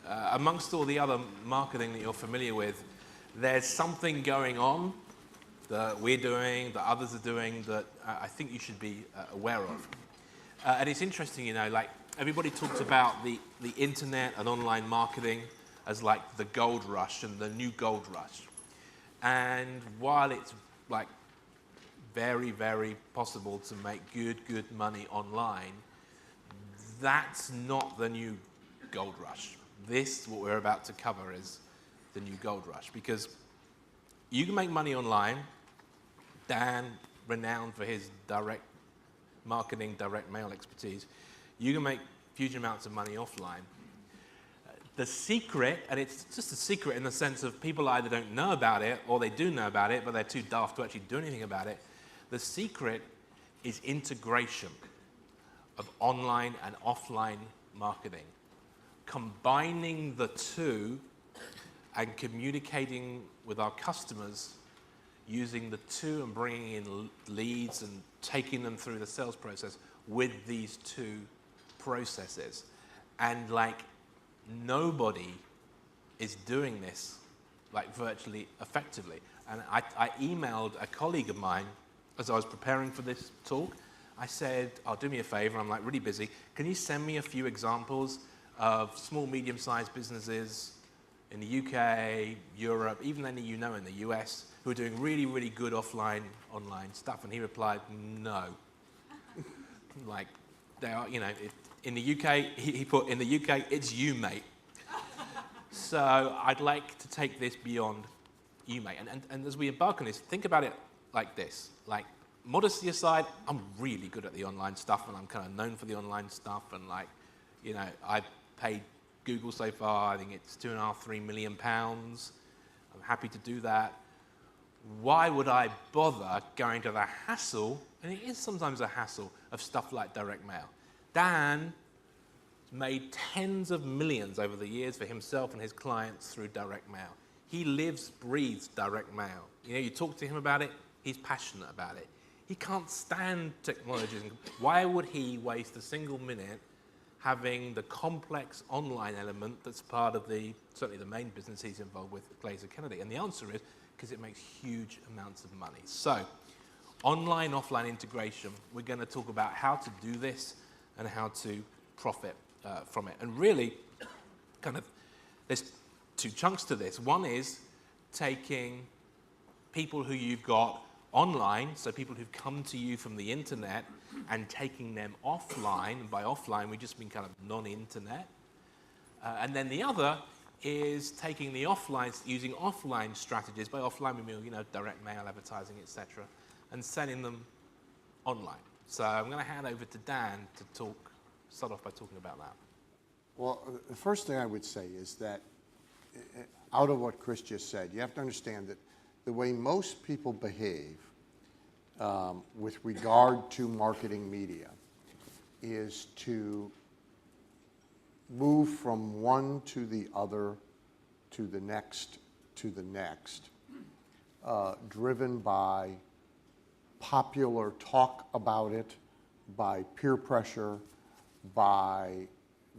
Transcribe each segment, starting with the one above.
amongst all the other marketing that you're familiar with, there's something going on that we're doing, that others are doing, that I think you should be aware of. And it's interesting, you know, like everybody talks about the internet and online marketing as like the gold rush and the new gold rush. And while it's like very, very possible to make good money online, that's not the new gold rush. This, what we're about to cover, is the new gold rush, because you can make money online. Dan, renowned for his direct marketing, direct mail expertise, you can make huge amounts of money offline. The secret, and it's just a secret in the sense of people either don't know about it or they do know about it, but they're too daft to actually do anything about it. The secret is integration of online and offline marketing. Combining the two and communicating with our customers using the two and bringing in leads and taking them through the sales process with these two processes. And like nobody is doing this like virtually effectively. And I emailed a colleague of mine as I was preparing for this talk. I said, oh, do me a favor, I'm like really busy. Can you send me a few examples of small, medium-sized businesses in the UK, Europe, even any you know in the US, who are doing really, really good offline, online stuff? And he replied, no. Like, they are, you know, in the UK, he put, in the UK, it's you, mate. So I'd like to take this beyond you, mate. And as we embark on this, think about it like this. Like, modesty aside, I'm really good at the online stuff, and I'm kind of known for the online stuff. And like, you know, I paid Google so far, I think it's £2.5–3 million. I'm happy to do that. Why would I bother going to the hassle, and it is sometimes a hassle, of stuff like direct mail? Dan made tens of millions over the years for himself and his clients through direct mail. He lives, breathes direct mail. You know, you talk to him about it, he's passionate about it. He can't stand technology. Why would he waste a single minute having the complex online element that's part of certainly the main business he's involved with, Glazer Kennedy? And the answer is because it makes huge amounts of money. So, online, offline integration, we're going to talk about how to do this and how to profit from it. And really, kind of, there's two chunks to this. One is taking people who you've got online, so people who've come to you from the internet, and taking them offline. And by offline, we just mean kind of non-internet. And then the other is taking the offline, using offline strategies. By offline, we mean, you know, direct mail, advertising, etc., and selling them online. So I'm going to hand over to Dan to start off by talking about that. Well, the first thing I would say is that out of what Chris just said, you have to understand that the way most people behave with regard to marketing media is to move from one to the other, to the next, driven by popular talk about it, by peer pressure, by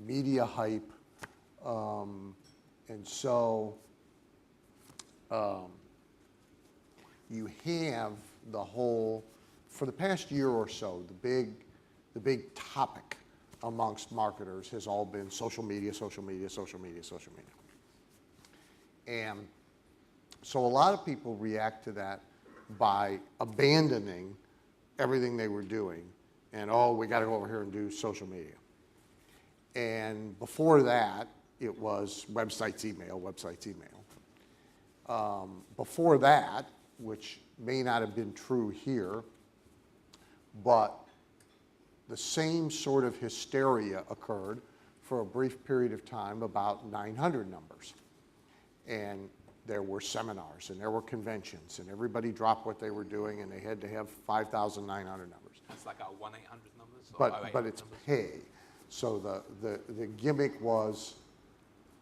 media hype, and so you have the whole, for the past year or so, the big topic amongst marketers has all been social media. And so a lot of people react to that by abandoning everything they were doing and, oh, we got to go over here and do social media. And before that, it was websites, email. Before that, which may not have been true here, but the same sort of hysteria occurred for a brief period of time about 900 numbers. And there were seminars and there were conventions and everybody dropped what they were doing and they had to have 5,900 numbers. That's like our 1-800 numbers? But it's pay. So the gimmick was,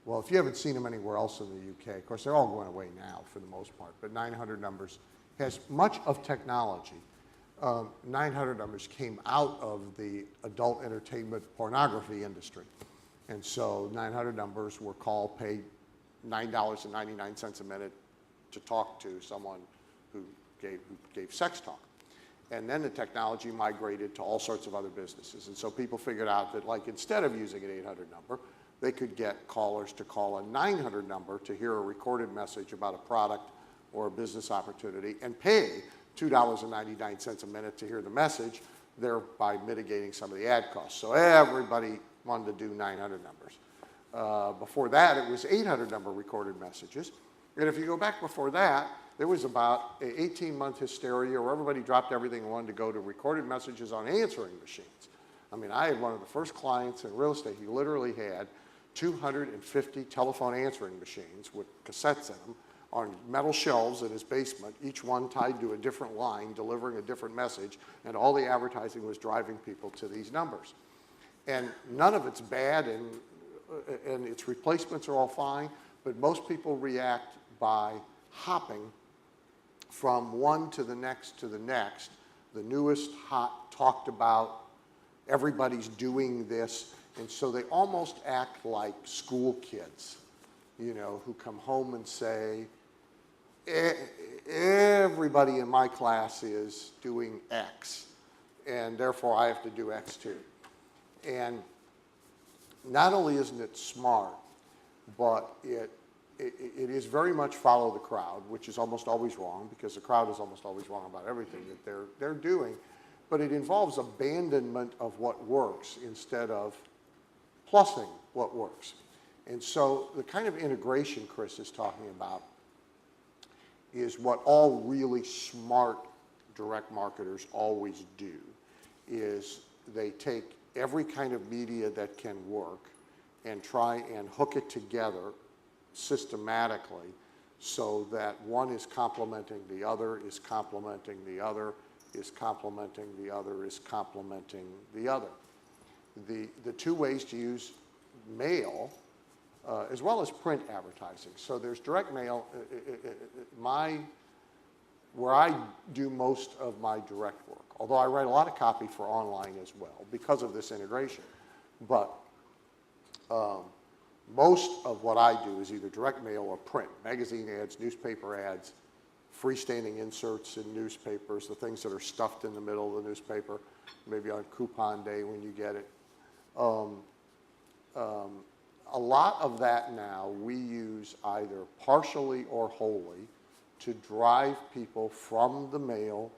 well, if you haven't seen them anywhere else in the UK, of course, they're all going away now for the most part, but 900 numbers has much of technology. 900 numbers came out of the adult entertainment pornography industry. And so 900 numbers were called, paid $9.99 a minute to talk to someone who gave sex talk. And then the technology migrated to all sorts of other businesses. And so people figured out that, like, instead of using an 800 number, they could get callers to call a 900 number to hear a recorded message about a product or a business opportunity and pay $2.99 a minute to hear the message, thereby mitigating some of the ad costs. So everybody wanted to do 900 numbers. Before that, it was 800 number recorded messages. And if you go back before that, there was about an 18-month hysteria where everybody dropped everything and wanted to go to recorded messages on answering machines. I mean, I had one of the first clients in real estate. He literally had 250 telephone answering machines with cassettes in them on metal shelves in his basement, each one tied to a different line, delivering a different message, and all the advertising was driving people to these numbers. And none of it's bad, and its replacements are all fine, but most people react by hopping from one to the next, the newest, hot, talked about, everybody's doing this, and so they almost act like school kids, you know, who come home and say, everybody in my class is doing X, and therefore I have to do X too. And not only isn't it smart, but it is very much follow the crowd, which is almost always wrong, because the crowd is almost always wrong about everything that they're doing. But it involves abandonment of what works instead of plussing what works. And so the kind of integration Chris is talking about is what all really smart direct marketers always do, is they take every kind of media that can work and try and hook it together systematically so that one is complementing the other, is complementing the other, is complementing the other, is complementing the other. The two ways to use mail as well as print advertising. So there's direct mail. Where I do most of my direct work, although I write a lot of copy for online as well because of this integration. But most of what I do is either direct mail or print, magazine ads, newspaper ads, freestanding inserts in newspapers, the things that are stuffed in the middle of the newspaper, maybe on coupon day when you get it. A lot of that now we use either partially or wholly to drive people from the mail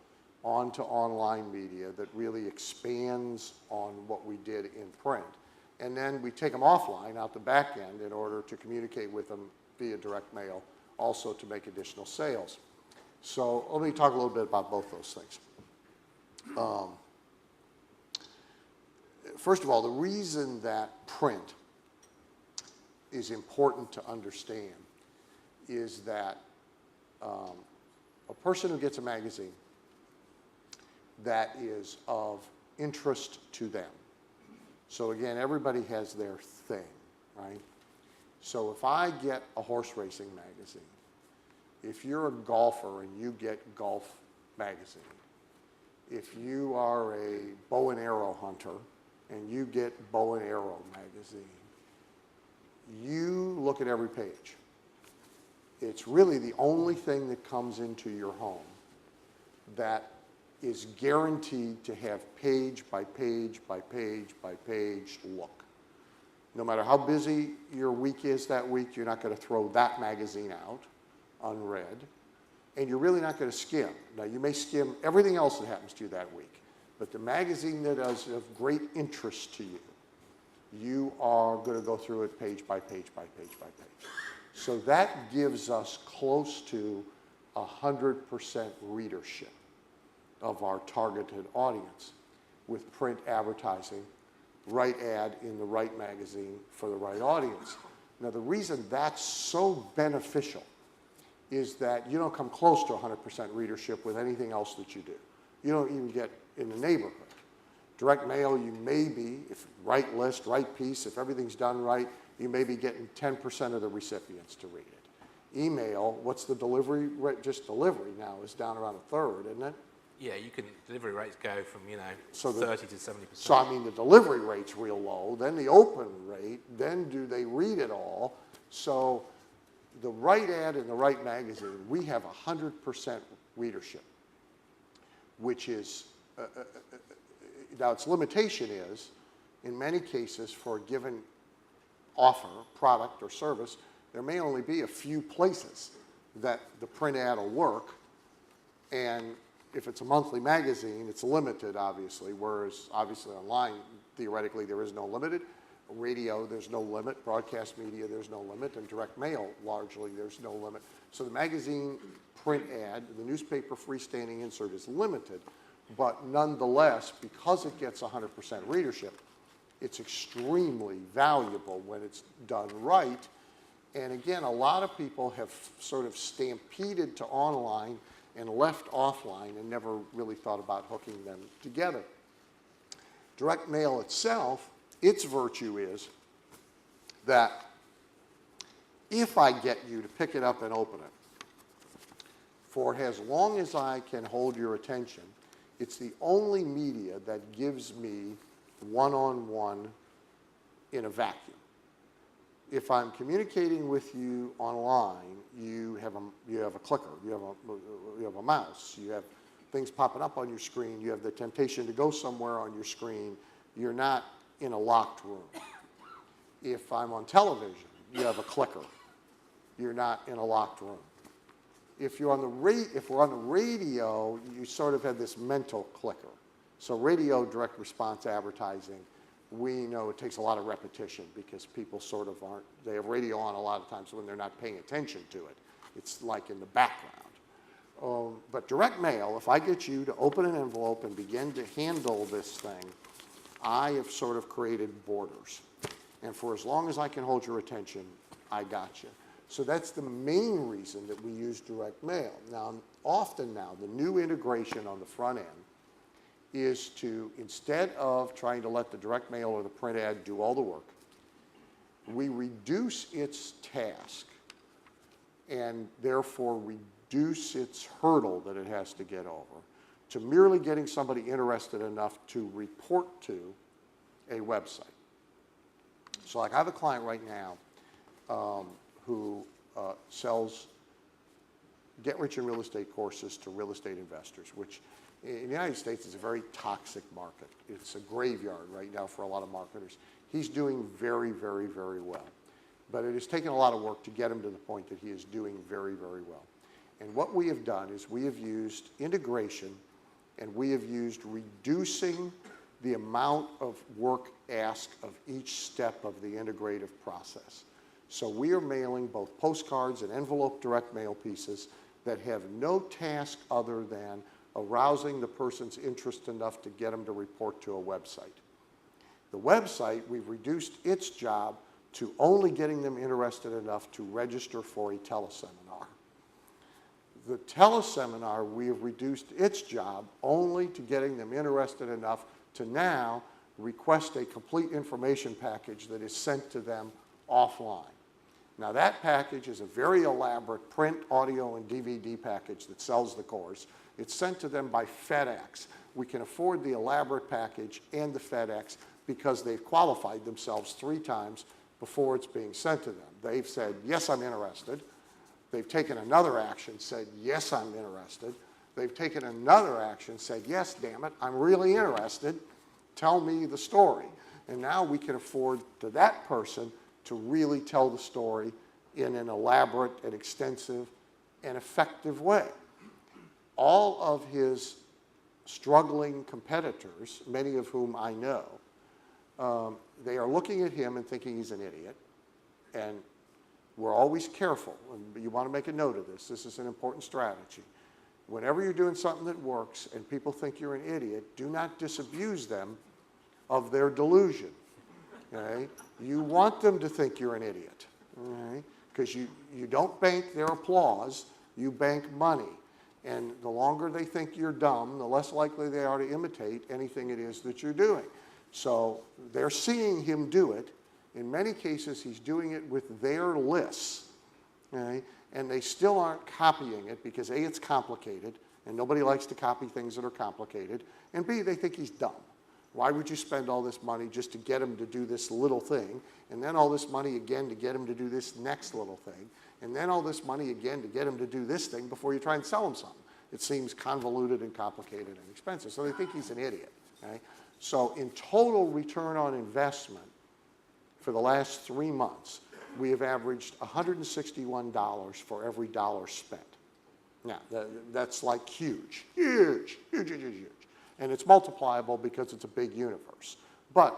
onto online media that really expands on what we did in print. And then we take them offline out the back end in order to communicate with them via direct mail, also to make additional sales. So let me talk a little bit about both those things. First of all, the reason that print is important to understand is that a person who gets a magazine that is of interest to them. So again, everybody has their thing, right? So if I get a horse racing magazine, if you're a golfer and you get Golf magazine, if you are a bow and arrow hunter and you get Bow and Arrow magazine, you look at every page. It's really the only thing that comes into your home that is guaranteed to have page by page by page by page look. No matter how busy your week is that week, you're not going to throw that magazine out unread, and you're really not going to skim. Now, you may skim everything else that happens to you that week, but the magazine that is of great interest to you, you are going to go through it page by page by page by page. So that gives us close to 100% readership of our targeted audience with print advertising, right ad in the right magazine for the right audience. Now, the reason that's so beneficial is that you don't come close to 100% readership with anything else that you do. You don't even get in the neighborhood. Direct mail, you may be, if right list, right piece, if everything's done right, you may be getting 10% of the recipients to read it. Email, what's the delivery rate? Just delivery now is down around a third, isn't it? Yeah, delivery rates go from, So 30 to 70%. So I mean, the delivery rate's real low, then the open rate, then do they read it all? So the right ad in the right magazine, we have 100% readership, which is, now its limitation is, in many cases for a given offer, product or service, there may only be a few places that the print ad will work, and if it's a monthly magazine, it's limited, obviously, whereas obviously online, theoretically, there is no limit. Radio, there's no limit. Broadcast media, there's no limit. And direct mail, largely, there's no limit. So the magazine print ad, the newspaper freestanding insert is limited, but nonetheless, because it gets 100% readership, it's extremely valuable when it's done right. And again, a lot of people have sort of stampeded to online and left offline and never really thought about hooking them together. Direct mail itself, its virtue is that if I get you to pick it up and open it, for as long as I can hold your attention, it's the only media that gives me one-on-one in a vacuum. If I'm communicating with you online, you have a clicker, you have a mouse, you have things popping up on your screen, you have the temptation to go somewhere on your screen. You're not in a locked room. If I'm on television, you have a clicker. You're not in a locked room. If we're on the radio, you sort of have this mental clicker. So radio direct response advertising, we know it takes a lot of repetition because people sort of they have radio on a lot of times when they're not paying attention to it. It's like in the background. But direct mail, if I get you to open an envelope and begin to handle this thing, I have sort of created borders. And for as long as I can hold your attention, I got you. So that's the main reason that we use direct mail. Now, often now, the new integration on the front end is to, instead of trying to let the direct mail or the print ad do all the work, we reduce its task and therefore reduce its hurdle that it has to get over to merely getting somebody interested enough to report to a website. So like I have a client right now who sells get-rich in real estate courses to real estate investors, which in the United States is a very toxic market. It's a graveyard right now for a lot of marketers. He's doing very, very, very well. But it has taken a lot of work to get him to the point that he is doing very, very well. And what we have done is we have used integration and we have used reducing the amount of work asked of each step of the integrative process. So we are mailing both postcards and envelope direct mail pieces that have no task other than arousing the person's interest enough to get them to report to a website. The website, we've reduced its job to only getting them interested enough to register for a teleseminar. The teleseminar, we have reduced its job only to getting them interested enough to now request a complete information package that is sent to them offline. Now that package is a very elaborate print, audio, and DVD package that sells the course. It's sent to them by FedEx. We can afford the elaborate package and the FedEx because they've qualified themselves 3 times before it's being sent to them. They've said, yes, I'm interested. They've taken another action, said, yes, I'm interested. They've taken another action, said, yes, damn it, I'm really interested. Tell me the story. And now we can afford to that person to really tell the story in an elaborate and extensive and effective way. All of his struggling competitors, many of whom I know, they are looking at him and thinking he's an idiot. And we're always careful. And you want to make a note of this. This is an important strategy. Whenever you're doing something that works and people think you're an idiot, do not disabuse them of their delusion. Okay? You want them to think you're an idiot. Okay? Because you don't bank their applause, you bank money. And the longer they think you're dumb, the less likely they are to imitate anything it is that you're doing. So they're seeing him do it. In many cases, he's doing it with their lists. Okay? And they still aren't copying it because A, it's complicated, and nobody likes to copy things that are complicated, and B, they think he's dumb. Why would you spend all this money just to get him to do this little thing, and then all this money again to get him to do this next little thing, and then all this money again to get him to do this thing before you try and sell him something? It seems convoluted and complicated and expensive. So they think he's an idiot. Okay? So in total return on investment for the last 3 months, we have averaged $161 for every dollar spent. Now, that's like huge, huge, huge, huge, huge, huge. And it's multipliable because it's a big universe. But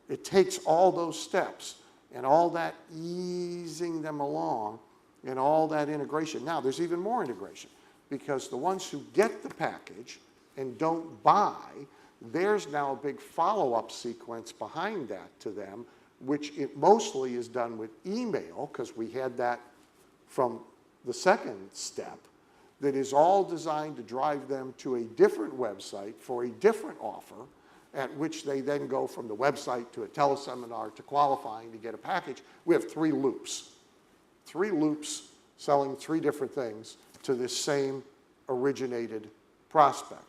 it takes all those steps and all that easing them along and all that integration. Now, there's even more integration, because the ones who get the package and don't buy, there's now a big follow-up sequence behind that to them, which it mostly is done with email, because we had that from the second step, that is all designed to drive them to a different website for a different offer, at which they then go from the website to a teleseminar to qualifying to get a package. We have 3 loops. 3 loops selling 3 different things to this same originated prospect.